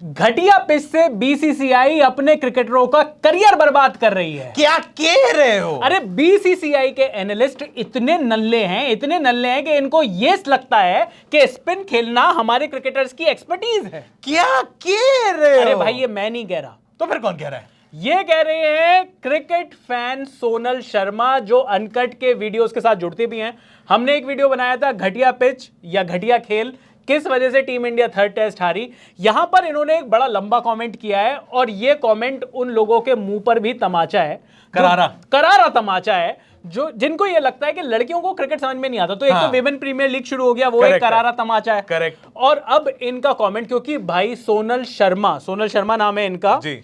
घटिया पिच से बीसीसीआई अपने क्रिकेटरों का करियर बर्बाद कर रही है। क्या कह रहे हो? अरे बीसीसीआई के एनालिस्ट इतने नल्ले हैं कि इनको ये लगता है कि स्पिन खेलना हमारे क्रिकेटर्स की एक्सपर्टीज है। क्या कह रहे हो? अरे भाई ये मैं नहीं कह रहा, तो फिर कौन कह रहा है? ये कह रहे हैं क्रिकेट फैन सोनल शर्मा, जो अनकट के वीडियोस के साथ जुड़ते भी हैं। हमने एक वीडियो बनाया था घटिया पिच या घटिया खेल, किस वजह से टीम इंडिया थर्ड टेस्ट हारी। यहां पर इन्होंने एक बड़ा लंबा कमेंट किया है और ये कमेंट उन लोगों के मुंह पर भी तमाचा है, करारा तमाचा है, जो जिनको ये लगता है कि लड़कियों को क्रिकेट समझ में नहीं आता। तो एक तो विमेन प्रीमियर लीग शुरू हो गया, वो एक करारा तमाचा है। करेक्ट। और अब इनका कमेंट, क्योंकि भाई सोनल शर्मा नाम है इनका जी,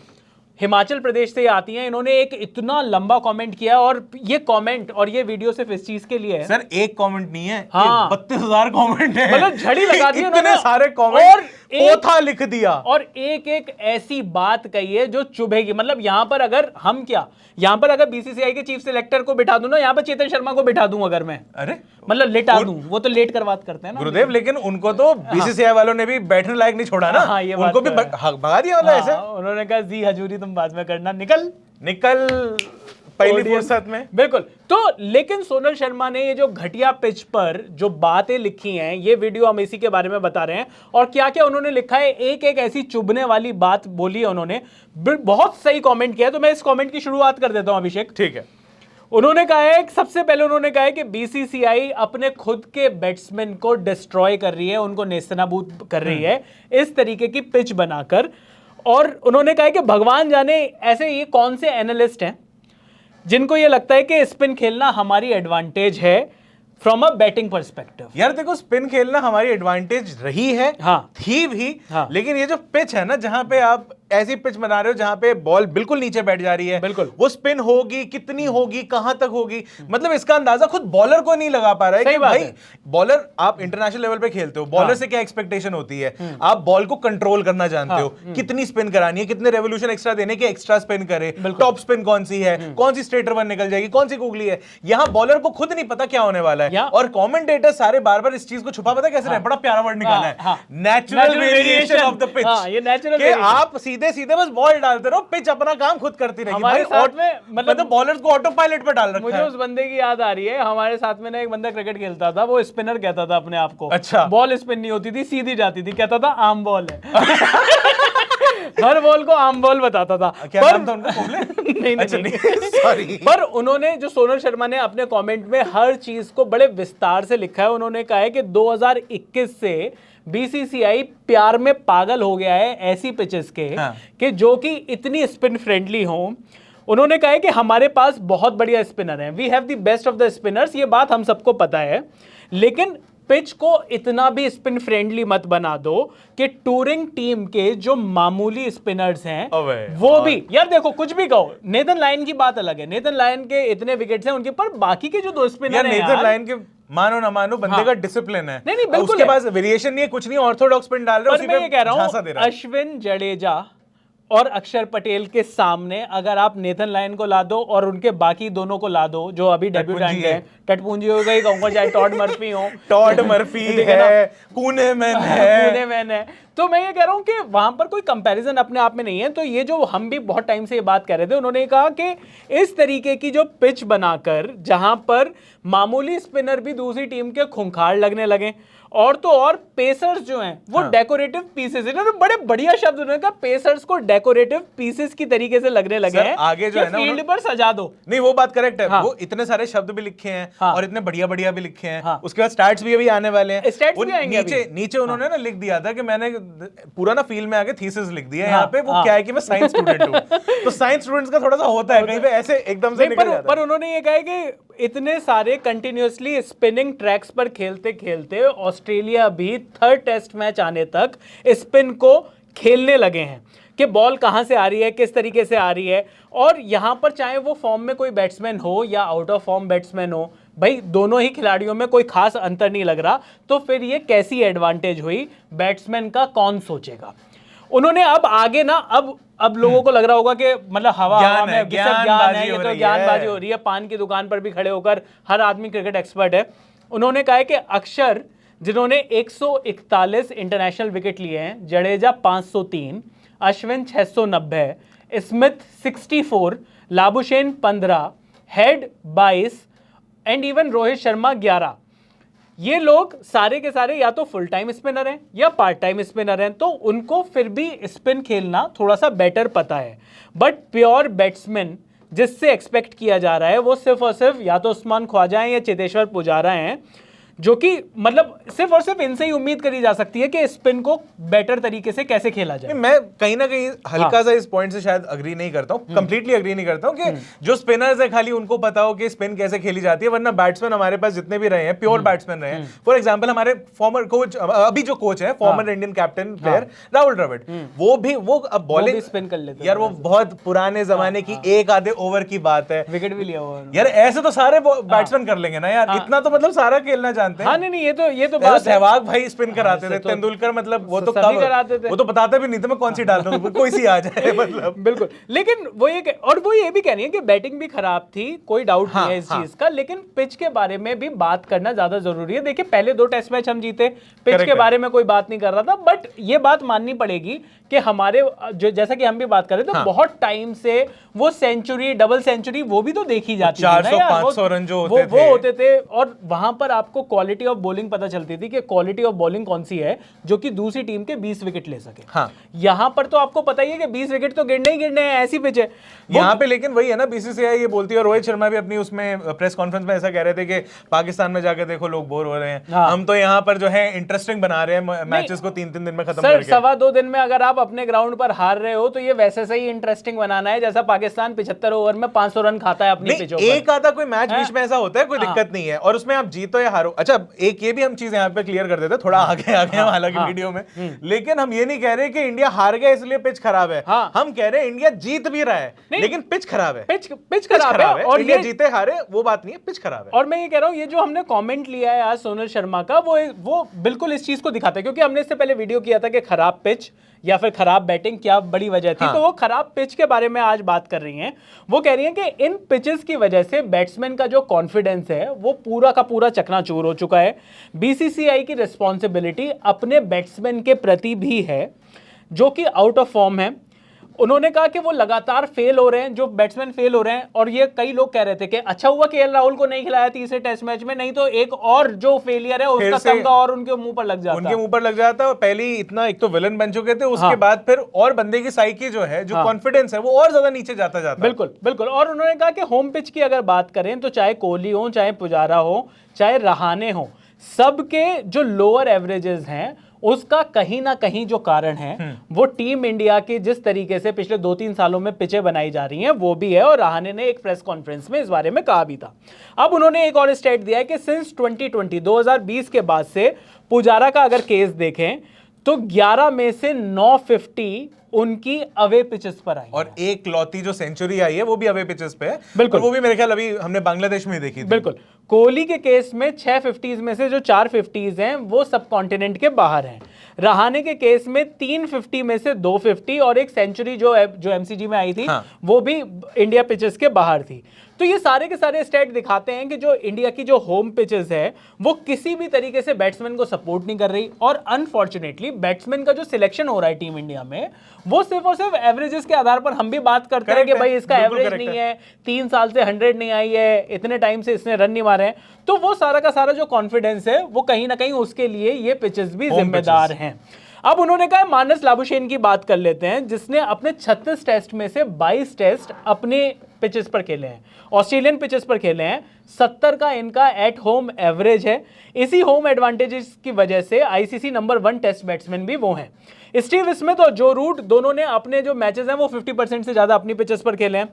हिमाचल प्रदेश से आती हैं, इन्होंने एक इतना लंबा कमेंट किया। और ये कमेंट और ये वीडियो सिर्फ इस चीज के लिए है सर, एक कमेंट नहीं है, हाँ 32,000 कमेंट है, मतलब झड़ी लगा दी इतने सारे कमेंट और पोथा लिख दिया और एक एक ऐसी बात कही है जो चुभेगी। मतलब यहां पर अगर यहां पर अगर बीसीसीआई के चीफ सिलेक्टर को बिठा दूं ना, यहां पर चेतन शर्मा को बिठा दूं अगर मैं, अरे मतलब लेटा दूं, वो तो लेट कर बात करते हैं ना गुरुदेव, लेकिन उनको तो बीसीसीआई वालों ने भी बैठने लायक नहीं छोड़ा ना। हाँ, ये उनको भी भगा दिया वाला ऐसे। उन्होंने कहा जी हजूरी तुम बाद में करना, निकल पहली फुर्सत में। बिल्कुल। तो लेकिन सोनल शर्मा ने ये जो घटिया पिच पर जो बातें लिखी हैं, ये वीडियो हम इसी के बारे में बता रहे हैं। और क्या क्या उन्होंने लिखा है, एक एक ऐसी चुभने वाली बात बोली है उन्होंने, बहुत सही कमेंट किया। तो मैं इस कमेंट की शुरुआत कर देता हूं अभिषेक। ठीक है। उन्होंने कहा है, सबसे पहले उन्होंने कहा है कि बीसीसीआई अपने खुद के बैट्समैन को डिस्ट्रॉय कर रही है, उनको नेस्तनाबूद कर रही है इस तरीके की पिच बनाकर। और उन्होंने कहा है कि भगवान जाने ऐसे ये कौन से एनालिस्ट हैं जिनको ये लगता है कि स्पिन खेलना हमारी एडवांटेज है फ्रॉम अ बैटिंग पर्सपेक्टिव। यार देखो, स्पिन खेलना हमारी एडवांटेज रही है, हाँ, थी भी, हाँ, लेकिन ये जो पिच है ना, जहां पे आप ऐसी पिच बना रहे हो जहां पे बॉल बिल्कुल नीचे बैठ जा रही है, बिल्कुल वो स्पिन होगी, कितनी होगी, कहां तक होगी, मतलब इसका अंदाजा खुद बॉलर को नहीं लगा पा रहा है कि भाई बॉलर, आप इंटरनेशनल लेवल पे खेलते हो, बॉलर से क्या एक्सपेक्टेशन होती है, आप बॉल को कंट्रोल करना जानते हो, कितनी स्पिन करानी है, कितने रेवोल्यूशन एक्स्ट्रा देने के, एक्स्ट्रा स्पिन करे, टॉप स्पिन कौन सी है, कौन सी स्ट्रेट रन निकल जाएगी, कौन सी गूगली है, यहां बॉलर को खुद नहीं पता क्या होने वाला है। और कमेंटेटर सारे बार बार इस चीज को छुपा, पता कैसे रहे, बड़ा प्यारा वर्ड निकाला है, natural variation of the pitch. ये नेचुरल, आप सीधे सीधे बस बॉल डालते रहो, पिच अपना काम खुद करती रहेगी। हमारे साथ में मतलब बॉलर्स को ऑटो पायलट पे डाल रखा है। मुझे उस बंदे की याद आ रही है, हमारे साथ में ना एक बंदा क्रिकेट खेलता था, वो स्पिनर कहता था अपने आप को। अच्छा। बॉल स्पिन नहीं होती थी, सीधी जाती थी, कहता था आम बॉल है। हर बॉल को आम बॉल बताता था। क्या नाम था उनका? नहीं, सॉरी। पर उन्होंने, जो सोनल शर्मा ने अपने कमेंट में हर चीज को बड़े विस्तार से लिखा है। उन्होंने कहा है कि 2021 से बीसीसीआई प्यार में पागल हो गया है ऐसी पिचेस के, कि जो कि इतनी स्पिन फ्रेंडली हो। उन्होंने कहा है कि हमारे पास बहुत बढ़िया स्पिनर हैं, we have the best of the spinners, ये बात हम सबको पता है, लेकिन पिच को इतना भी स्पिन फ्रेंडली मत बना दो कि टूरिंग टीम के जो मामूली स्पिनर्स हैं वो भी, यार देखो कुछ भी कहो, नेथन लायन की बात अलग है, नेथन लायन के इतने विकेट्स हैं उनके, पर बाकी के जो दो स्पिनर हैं, नेथन लायन के मानो ना मानो बंदे का डिसिप्लिन है, नहीं बिल्कुल, उसके पास वेरिएशन नहीं है, कुछ नहीं, ऑर्थोडॉक्स स्पिन डाल रहे हो, पर मैं ये कह रहा हूं अश्विन जडेजा और अक्षर पटेल के सामने अगर आप नेथन लायन को ला दो और उनके बाकी दोनों को ला दो जो अभी डेब्यूटेंट है, टटपुंजी हो गई, कहूंगा चाहे टॉड मर्फी हो, टॉड मर्फी है, कूनेमैन है, तो मैं ये कह रहा हूं कि वहां पर कोई कंपैरिजन अपने आप में नहीं है। तो ये जो हम भी बहुत टाइम से ये बात कर रहे थे, उन्होंने कहा कि इस तरीके की जो पिच बनाकर जहां पर मामूली स्पिनर भी दूसरी टीम के खूंखार लगने लगे, और तो और पेसर्स जो हैं वो डेकोरेटिव पीसेस, इन्होंने बड़े बढ़िया शब्द उन्होंने कहा, पेसर्स को डेकोरेटिव पीसेस की तरीके से लगने लगे हैं, आगे जो है ना फील्ड पर सजा दो। नहीं, वो बात करेक्ट है, वो इतने सारे शब्द भी लिखे हैं और इतने बढ़िया बढ़िया भी लिखे हैं, उसके बाद स्टैट्स भी अभी आने वाले हैं, स्टैट्स भी आएंगे नीचे उन्होंने ना लिख दिया था कि मैंने पूरा ना फील्ड में आगे थीसिस लिख दिया यहाँ पे, वो क्या है कि मैं साइंस स्टूडेंट हूँ, तो साइंस स्टूडेंट्स का थोड़ा सा होता है कहीं पे ऐसे एकदम से निकल जाता है। पर उन्होंने ये कहा कि इतने सारे कंटिन्यूअसली स्पिनिंग ट्रैक्स पर खेलते खेलते ऑस्ट्रेलिया भी थर्ड टेस्ट मैच आने तक स्पिन को खेलने लगे हैं कि बॉल कहां से आ रही है, किस तरीके से आ रही है, और यहां पर चाहे वो फॉर्म में कोई बैट्समैन हो या आउट ऑफ फॉर्म बैट्समैन हो, भाई दोनों ही खिलाड़ियों में कोई खास अंतर नहीं लग रहा, तो फिर ये कैसी एडवांटेज हुई, बैट्समैन का कौन सोचेगा। उन्होंने अब आगे ना अब लोगों को लग रहा होगा कि मतलब हवा में ज्ञान है, ये तो ज्ञानबाजी हो रही है, पान की दुकान पर भी खड़े होकर हर आदमी क्रिकेट एक्सपर्ट है। उन्होंने कहा है कि अक्षर जिन्होंने 141 इंटरनेशनल विकेट लिए हैं। Jadeja 503, Ashwin 690, Smith 64, Labuschagne 15, head 22 and even Rohit Sharma 11। ये लोग सारे के सारे या तो फुल टाइम स्पिनर हैं या पार्ट टाइम स्पिनर हैं, तो उनको फिर भी स्पिन खेलना थोड़ा सा बेटर पता है। बट प्योर बैट्समैन जिससे एक्सपेक्ट किया जा रहा है वो सिर्फ और सिर्फ या तो उस्मान ख्वाजा हैं या चेतेश्वर पुजारा हैं, जो कि मतलब सिर्फ और सिर्फ इनसे ही उम्मीद करी जा सकती है कि स्पिन को बेटर तरीके से कैसे खेला जाए। मैं कहीं ना कहीं हल्का सा इस पॉइंट से शायद अग्री नहीं करता हूं, कंप्लीटली अग्री नहीं करता हूं कि जो स्पिनर्स है खाली उनको पता हो कि स्पिन कैसे खेली जाती है, वरना बैट्समैन हमारे पास जितने भी रहे हैं प्योर बैट्समैन रहे हैं। फॉर एग्जांपल हमारे फॉर्मर कोच, अभी जो कोच है former Indian captain player Rahul Dravid, वो अब बॉलिंग स्पिन कर लेते यार, वो बहुत पुराने जमाने की एक आधे ओवर की बात है, विकेट भी लिया हुआ यार। ऐसे तो सारे बैट्समैन कर लेंगे ना यार, इतना तो मतलब सारा खेलना जानते हैं। हाँ नहीं, ये तो बात सहवाग भाई स्पिन कराते थे, तेंदुलकर मतलब वो तो सभी कराते थे, वो तो बताते भी नहीं थे मैं कौन सी डालता हूं, कोई सी आ जाए मतलब। बिल्कुल, लेकिन वो ये भी कह रही है कि बैटिंग भी खराब थी, कोई डाउट नहीं है इस चीज का, लेकिन पिच के बारे में भी बात करना ज्यादा जरूरी है। देखिए पहले 2 टेस्ट मैच हम जीते, पिच के बारे में कोई बात नहीं कर रहा था, बट ये बात माननी पड़ेगी कि हमारे जो जैसा कि हम भी बात कर रहे थे, बहुत टाइम से वो सेंचुरी, डबल सेंचुरी वो भी तो देखी जाती थी, 400-500 रन जो वो होते थे, और वहां पर आपको क्वालिटी ऑफ बॉलिंग पता चलती थी कि क्वालिटी ऑफ बॉलिंग कौन सी है जो कि दूसरी टीम के 20 विकेट ले सके। हाँ। यहां पर तो आपको पता ही है कि 20 विकेट तो गिरने ही गिरने हैं, ऐसी पिच है यहां पे। लेकिन वही है ना, बीसीसीआई ये बोलती है, और रोहित शर्मा भी अपनी उसमें प्रेस कॉन्फ्रेंस में ऐसा कह रहे थे कि पाकिस्तान में जाकर देखो लोग बोर हो रहे हैं, हम तो यहाँ पर जो है इंटरेस्टिंग बना रहे हैं मैचेस को 3-3 दिन में खत्म करके। 2.25 दिन में अगर आप अपने ग्राउंड पर हार रहे हो तो ये वैसे से ही इंटरेस्टिंग बनाना है जैसा पाकिस्तान 75 ओवर में 500 रन खाता है अपनी पिचों पर। एक आधा कोई मैच बीच में ऐसा होता है, कोई दिक्कत नहीं है, और उसमें आप जीतो या हारो। अच्छा, एक ये भी हम चीज यहाँ पे क्लियर कर देते, थोड़ा आगे हम हालांकि वीडियो में, लेकिन हम ये नहीं कह रहे कि इंडिया हार गया इसलिए पिच खराब है। हम कह रहे हैं इंडिया जीत भी रहा है लेकिन पिच खराब है, पिच खराब है, और इंडिया जीते हारे वो बात नहीं है, पिच खराब है। और मैं ये कह रहा हूँ, ये जो हमने कमेंट लिया है आज सोनल शर्मा का, वो बिल्कुल इस चीज को दिखाता है, क्योंकि हमने इससे पहले वीडियो किया था कि खराब पिच या फिर खराब बैटिंग क्या बड़ी वजह थी। तो वो खराब पिच के बारे में आज बात कर रही हैं। वो कह रही हैं कि इन पिचेस की वजह से बैट्समैन का जो कॉन्फिडेंस है वो पूरा का पूरा चकनाचूर हो चुका है। बीसीसीआई की रिस्पॉन्सिबिलिटी अपने बैट्समैन के प्रति भी है जो कि आउट ऑफ फॉर्म है। उन्होंने कहा कि वो लगातार फेल हो रहे हैं, जो बैट्समैन फेल हो रहे हैं, और ये कई लोग कह रहे थे कि अच्छा हुआ केएल राहुल को नहीं खिलाया तीसरे टेस्ट मैच में, नहीं तो एक और जो फेलियर है उसका तमगा और उनके मुंह पर लग जाता, उनके मुंह पर लग जाता। पहले ही इतना एक तो विलन बन चुके थे, उसके बाद फिर और बंदे की साइकी जो है, जो कॉन्फिडेंस है, वो और ज्यादा नीचे जाता। बिल्कुल। और उन्होंने कहा कि होम पिच की अगर बात करें तो चाहे कोहली हो, चाहे पुजारा हो, चाहे रहाणे हो, सबके जो लोअर एवरेजेस हैं उसका कहीं ना कहीं जो कारण है वो टीम इंडिया की जिस तरीके से पिछले 2-3 सालों में पिचें बनाई जा रही हैं वो भी है। और रहाणे ने एक प्रेस कॉन्फ्रेंस में इस बारे में कहा भी था। अब उन्होंने एक और स्टेट दिया है कि सिंस 2020 के बाद से पुजारा का अगर केस देखें तो 11 में से 950 उनकी अवे पिचेस पर आई, और एक लौती जो सेंचुरी आई है वो भी अवे पिचेस पे है। बिल्कुल, वो भी मेरे ख्याल अभी हमने बांग्लादेश में देखी थी। बिल्कुल। कोहली के केस में 6 50s में से जो 4 50s हैं वो सब कॉन्टिनेंट के बाहर हैं। रहाणे के केस में 3 50 में से 2 50 और एक सेंचुरी जो एमसीजी में आई थी वो भी इंडिया पिचेस के बाहर थी। तो ये सारे के सारे स्टैट दिखाते हैं कि जो इंडिया की जो होम पिचेस है वो किसी भी तरीके से बैट्समैन को सपोर्ट नहीं कर रही, और अनफॉर्चुनेटली बैट्समैन का जो सिलेक्शन हो रहा है टीम इंडिया में वो सिर्फ और सिर्फ एवरेजेस के आधार पर हम भी बात करते हैं कि भाई इसका एवरेज नहीं है, 3 साल से 100 नहीं आई है, इतने टाइम से इसने रन नहीं मारे हैं, तो वो सारा का सारा जो कॉन्फिडेंस है वो कहीं ना कहीं उसके लिए ये पिचेस भी जिम्मेदार हैं। अब उन्होंने कहा मानस लाबुशेन की बात कर लेते हैं, जिसने अपने 36 टेस्ट में से 22 टेस्ट अपने पिचेस पर खेले हैं, ऑस्ट्रेलियन पिचेस पर खेले हैं। 70 का इनका एट होम एवरेज है। इसी होम एडवांटेजेस की वजह से आईसीसी नंबर 1 टेस्ट बैट्समैन भी वो हैं। स्टीव स्मिथ और जो रूट दोनों ने अपने जो मैचेस हैं वो 50% से ज्यादा अपनी पिचेस पर खेले हैं।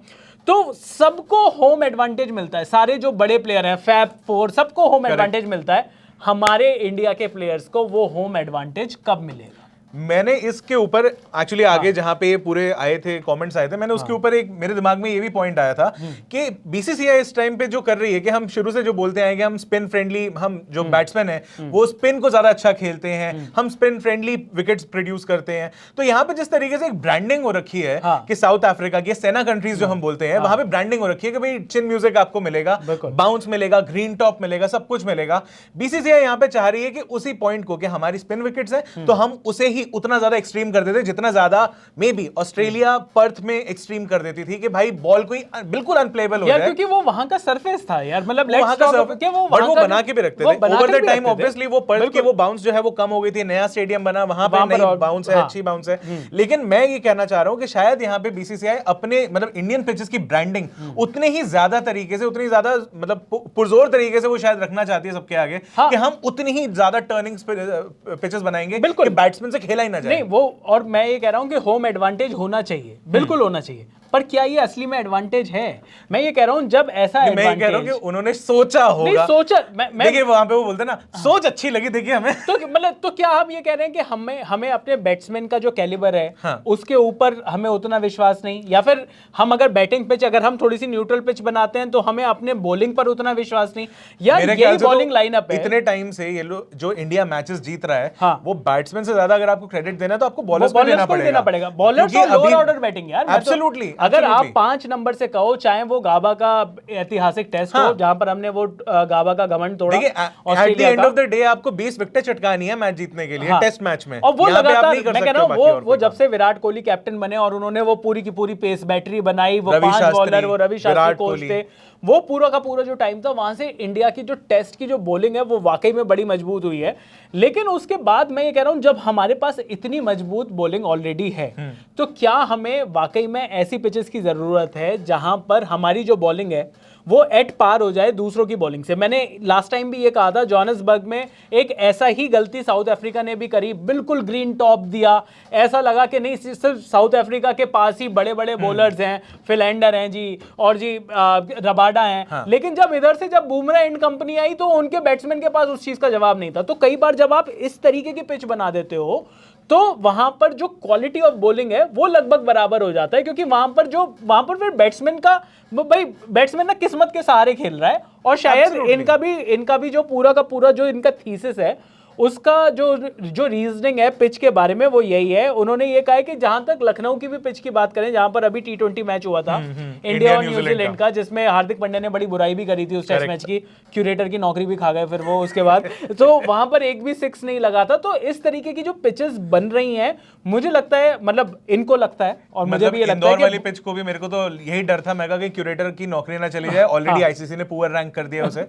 तो सबको होम एडवांटेज मिलता है, सारे जो बड़े प्लेयर हैं फैब 4 सबको होम एडवांटेज मिलता है। हमारे इंडिया के प्लेयर्स को वो होम एडवांटेज कब मिलेगा? मैंने इसके ऊपर एक्चुअली आगे जहां पे ये पूरे आए थे, कमेंट्स आए थे, मैंने उसके ऊपर एक मेरे दिमाग में ये भी पॉइंट आया था कि बीसीसीआई इस टाइम पे जो कर रही है कि हम शुरू से जो बोलते हैं कि हम स्पिन फ्रेंडली, हम जो बैट्समैन है वो स्पिन को ज्यादा अच्छा खेलते हैं, हम स्पिन फ्रेंडली विकेट्स प्रोड्यूस करते हैं। तो यहाँ पे जिस तरीके से एक ब्रांडिंग हो रखी है कि साउथ अफ्रीका की सेना कंट्रीज जो हम बोलते हैं वहां पे ब्रांडिंग हो रखी है कि भाई चिन म्यूजिक आपको मिलेगा, बाउंस मिलेगा, ग्रीन टॉप मिलेगा, सब कुछ मिलेगा। बीसीसीआई यहाँ पे चाह रही है कि उसी पॉइंट को कि हमारी स्पिन विकेट्स हैं तो हम उसे ही उतना ज्यादा एक्सट्रीम कर देते जितना ज्यादा मे बी ऑस्ट्रेलिया पर्थ में एक्सट्रीम कर देती थी कि भाई बॉल कोई बिल्कुल अनप्लेबल हो जाए, क्योंकि वो वहां का सरफेस था यार, मतलब वहां का सरफेस वो बना के भी रखते थे ओवर द टाइम। ऑब्वियसली वो पर्थ के वो बाउंस जो है वो कम हो गई थी, नया स्टेडियम बना, वहां पे नई बाउंस है, अच्छी बाउंस है। लेकिन मैं ये कहना चाह रहा हूं कि शायद यहाँ पे बीसीसीआई अपने मतलब इंडियन पिचेस की ब्रांडिंग उतने ही ज्यादा तरीके से, उतनी ज्यादा मतलब पुरजोर तरीके से वो शायद रखना चाहती है सबके आगे कि हम उतनी ही ज्यादा टर्निंग पिचेस बनाएंगे कि बैट्समैन से खेला ही ना जाए। नहीं वो, और मैं ये कह रहा हूं कि होम एडवांटेज होना चाहिए, बिल्कुल होना चाहिए, पर क्या ये असली में एडवांटेज है? मैं ये कह रहा हूं जब ऐसा मैं ये कह रहा हूं कि उन्होंने सोचा होगा। नहीं सोचा, देखिए वहां पे वो बोलते ना सोच अच्छी लगी, देखिए हमें तो मतलब तो क्या हम ये कह रहे हैं कि हमें अपने बैट्समैन का जो कैलिबर है उसके ऊपर हमें उतना विश्वास नहीं, या फिर हम अगर बैटिंग पिच अगर हम थोड़ी सी न्यूट्रल पिच बनाते हैं तो हमें अपने बॉलिंग पर उतना विश्वास नहीं? यार यही बॉलिंग लाइनअप है। इतने टाइम से ये जो इंडिया मैचेस जीत रहा है वो बैट्समैन से ज्यादा अगर आपको क्रेडिट देना है तो आपको बॉलर्स को देना पड़ेगा। बॉलर्स और लोअर ऑर्डर बैटिंग यार, एब्सोल्युटली। अगर आप 5 नंबर से कहो, चाहे वो गाबा का ऐतिहासिक टेस्ट हो जहां पर हमने वो गाबा का घमंड तोड़ा, at the end of the day आपको 20 विकेटें चटकानी है मैच जीतने के लिए टेस्ट मैच में, और वो लगातार मैं कह रहा हूं वो जब से विराट कोहली कैप्टन बने और उन्होंने वो पूरी की पूरी पेस बैटरी बनाई, वो 5 बॉलर, वो रवि शास्त्री कोच थे, वो पूरा का पूरा जो टाइम था वहां से इंडिया की जो टेस्ट की जो बॉलिंग है वो वाकई में बड़ी मजबूत हुई है। लेकिन उसके बाद मैं ये कह रहा हूं जब हमारे पास इतनी मजबूत बॉलिंग ऑलरेडी है तो क्या हमें वाकई में ऐसी पिचेस की जरूरत है जहां पर हमारी जो बॉलिंग है वो एट पार हो जाए दूसरों की बॉलिंग से? मैंने लास्ट टाइम भी ये कहा था, जोहान्सबर्ग में एक ऐसा ही गलती साउथ अफ्रीका ने भी करी, बिल्कुल ग्रीन टॉप दिया, ऐसा लगा कि नहीं सिर्फ साउथ अफ्रीका के पास ही बड़े बड़े बॉलर्स हैं, फिलैंडर हैं जी और जी रबाडा हैं, लेकिन जब इधर से जब बुमराह एंड कंपनी आई तो उनके बैट्समैन के पास उस चीज का जवाब नहीं था। तो कई बार जब आप इस तरीके की पिच बना देते हो तो वहां पर जो क्वालिटी ऑफ बॉलिंग है वो लगभग बराबर हो जाता है, क्योंकि वहां पर फिर बैट्समैन का भाई बैट्समैन ना किस्मत के सहारे खेल रहा है, और शायद इनका भी जो पूरा का पूरा जो इनका थीसिस है उसका जो रीजनिंग है पिच के बारे में वो यही है। उन्होंने ये कहा है कि जहां तक लखनऊ की भी पिच की बात करें, जहां पर अभी T20 मैच हुआ था इंडिया और न्यूजीलैंड का, जिसमें हार्दिक पांड्या ने बड़ी बुराई भी करी थी उस टेस्ट मैच की, क्यूरेटर की नौकरी भी खा गए फिर वो उसके बाद तो वहां पर एक भी 6 नहीं लगा था। तो इस तरीके की जो पिचेस बन रही हैं, मुझे लगता है मतलब इनको लगता है और मुझे भी ये लगता है इंदौर वाली पिच को भी मेरे को तो यही डर था, मैं कहा कि क्यूरेटर की नौकरी ना चली जाए, ऑलरेडी आईसीसी ने पुअर रैंक कर दिया उसे।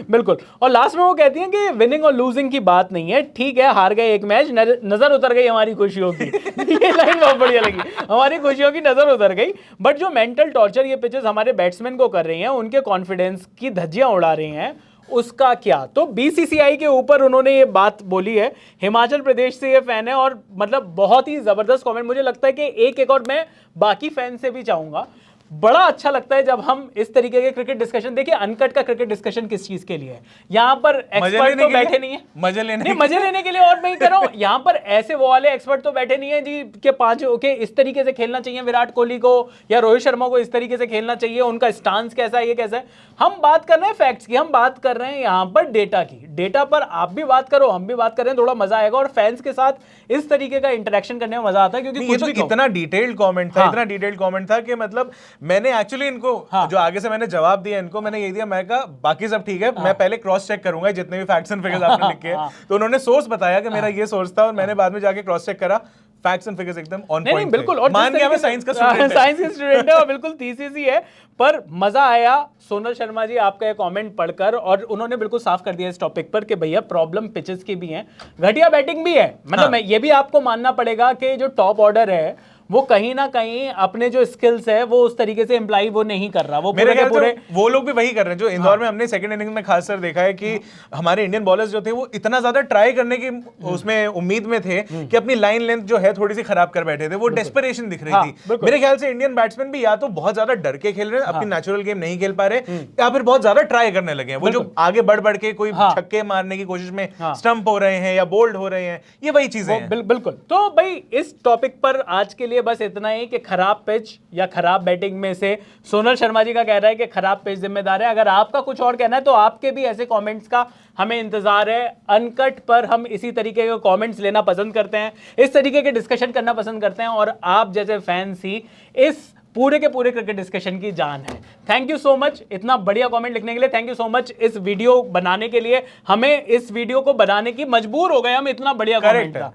बिल्कुल। और लास्ट में वो कहती हैं कि विनिंग और लूजिंग की बात नहीं है, ठीक है हार गए एक मैच, नजर उतर गई हमारी खुशियों की ये लाइन बहुत बढ़िया लगी, हमारी खुशियों की नजर उतर गई, बट जो मेंटल टॉर्चर ये पिचेस हमारे बैट्समैन को कर रही हैं, उनके कॉन्फिडेंस की धज्जियां उड़ा रही हैं, उसका क्या? तो बीसीसीआई के ऊपर उन्होंने ये बात बोली है। हिमाचल प्रदेश से ये फैन है और मतलब बहुत ही जबरदस्त कमेंट, मुझे लगता है कि एक और मैं बाकी फैन से भी चाहूंगा, बड़ा अच्छा लगता है जब हम इस तरीके के क्रिकेट डिस्कशन, देखिए अनकट का क्रिकेट डिस्कशन किस चीज के लिए है, यहाँ पर एक्सपर्ट तो बैठे नहीं है, मजे लेने के लिए, और मैं कह रहा हूँ यहाँ पर ऐसे वो वाले एक्सपर्ट तो बैठे नहीं है जी के 5 ओके इस तरीके से खेलना चाहिए विराट कोहली को या रोहित शर्मा को, इस तरीके से खेलना चाहिए, उनका स्टांस कैसा है, ये कैसा है। हम बात कर रहे हैं फैक्ट्स की, हम बात कर रहे हैं यहाँ पर डेटा की, डेटा पर आप भी बात करो हम भी बात कर रहे हैं, थोड़ा मजा आएगा और फैंस के साथ इस तरीके का इंटरेक्शन करने में मजा आता है, क्योंकि कुछ भी इतना डिटेल्ड कमेंट था, इतना डिटेल्ड कमेंट था कि मतलब मैंने एक्चुअली इनको जो आगे से मैंने जवाब दिया इनको, मैंने ये दिया, मैं कहा बाकी सब ठीक है, मैं पहले क्रॉस चेक करूंगा जितने भी फैक्ट्स एंड फिगर्स आपने लिखे हैं। तो उन्होंने सोर्स बताया कि मेरा ये सोर्स था और मैंने बाद में जाके क्रॉस चेक करा, फैक्ट्स एंड फिगर्स एकदम ऑन पॉइंट। नहीं बिल्कुल, और मान गया मैं साइंस का स्टूडेंट है और बिल्कुल थीसिस ही है, पर मजा आया सोनल शर्मा जी आपका ये कमेंट पढ़कर, और उन्होंने बिल्कुल साफ कर दिया इस टॉपिक पर कि भैया प्रॉब्लम पिचेस की भी है, घटिया बैटिंग भी है, मतलब ये भी आपको मानना पड़ेगा कि जो टॉप ऑर्डर है वो कहीं ना कहीं अपने जो स्किल्स है वो उस तरीके से एम्प्लाई वो नहीं कर रहा। वो मेरे ख्याल से पूरे वो लोग भी वही कर रहे हैं जो इंदौर में हमने सेकंड इनिंग में खास कर देखा है कि हमारे इंडियन बॉलर्स जो थे वो इतना ज्यादा ट्राई करने की उसमें उम्मीद में थे कि अपनी लाइन लेंथ जो है थोड़ी सी खराब कर बैठे थे। वो डेस्परेशन दिख रही थी। मेरे ख्याल से इंडियन बैट्समैन भी या तो बहुत ज्यादा डर के खेल रहे हैं, अपनी नेचुरल गेम नहीं खेल पा रहे, या फिर बहुत ज्यादा ट्राई करने लगे हैं। वो जो आगे बढ़ बढ़ के कोई छक्के मारने की कोशिश में स्टंप हो रहे हैं या बोल्ड हो रहे हैं, ये वही चीजें हैं। बिल्कुल। तो भाई इस टॉपिक पर आज के लिए बस इतना ही कि खराब पिच या खराब बैटिंग में से सोनल शर्मा जी का कह रहा है कि खराब पिच जिम्मेदार है। अगर आपका कुछ और कहना है तो आपके भी ऐसे कमेंट्स का हमें इंतजार है। अनकट पर हम इसी तरीके के कमेंट्स लेना पसंद करते हैं, इस तरीके के डिस्कशन करना पसंद करते हैं, और आप जैसे फैंस ही इस पूरे के पूरे क्रिकेट डिस्कशन की जान है। थैंक यू सो मच इतना बढ़िया कमेंट लिखने के लिए। थैंक यू सो मच इस वीडियो बनाने के लिए। हमें इस वीडियो को बनाने की मजबूर हो गए हम, इतना बढ़िया कमेंट था।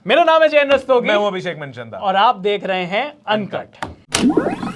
मेरा नाम है जयन रस्तोगी, मैं हूं अभिषेक मनचंदा और आप देख रहे हैं अनकट।